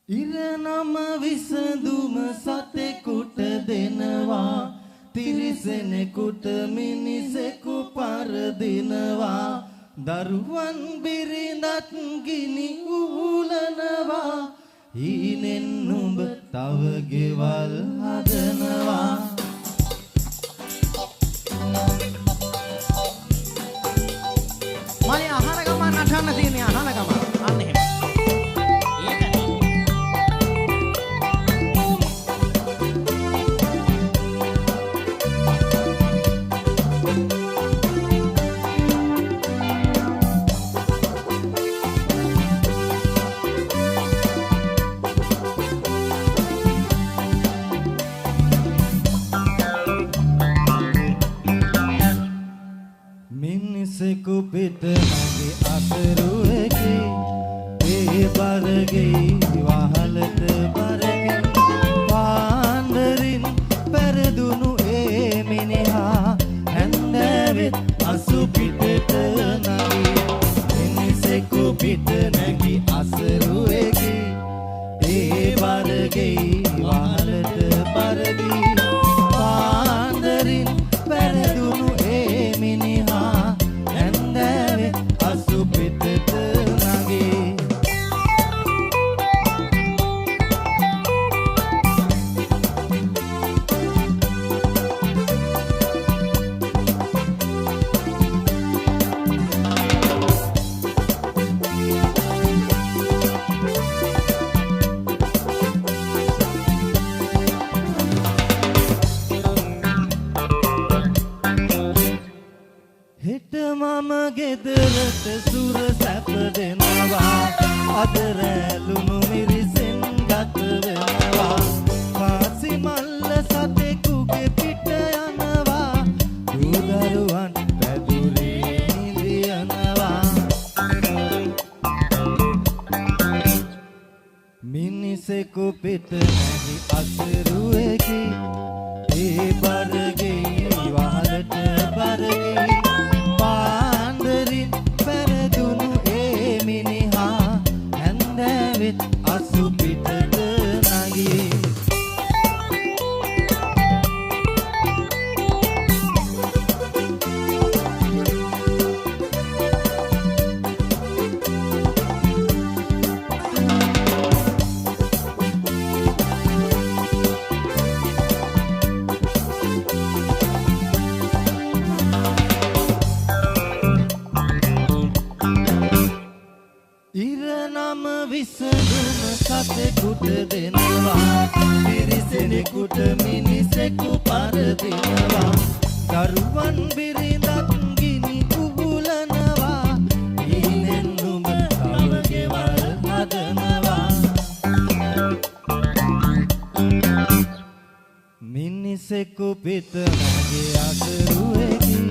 ඉරනම විසඳුම සතෙකුට දෙනවා තිරිසනෙකුට මිනිසෙකු පරදිනවා දරුවන් බිරිඳත් ගිනි ඌලනවා හීනෙන් නුඹ තව ගෙවල් හදනවා මලේ අහන ගමන් නටන්න තියෙන්නේ අහන ගමන් අන්න එහෙම මිනිසෙකු පිට මගේ අසරුවකි ඒ බරගේ වහලට බරගෙන පාන්දරින් පෙරදුණු ඒ මිනිහා හැන්දෑවෙත් අසු පිටට නැගී මිනිසෙකු පිට නැගී අසරුවකි ඒ බරගේ වහලට බරගී පාන්දරින් පෙරදුණු ඒ මිනිහා හැන්දෑවෙත් අසු පිටට නැගී හිට මම ගෙදරට සුර සැප දෙනවා අද රැළුණු මිරිසෙන් ගත වෙනවා කාසි මල්ල සතෙකුගේ පිට යනවා දුදරුවන් පැදුරේ නිදියනවා මිනිසෙකු පිට නැගි අසරුවකි ඒ බරගේ වහලට බරගේ පාන්දරින් පෙරදුණු ඒ මිනිහා හැන්දෑවෙත් අසු පිටට නැගී ඉරනම විසඳුම සතෙකුට දෙනවා තිරිසනෙකුට මිනිසෙකු පරදිනවා දරුවන් බිරිඳත් ගිනි ඌලනවා හීනෙන් නුඹ තව ගෙවල් හදනවා මිනිසෙකු පිට නැගේ අසරුවකි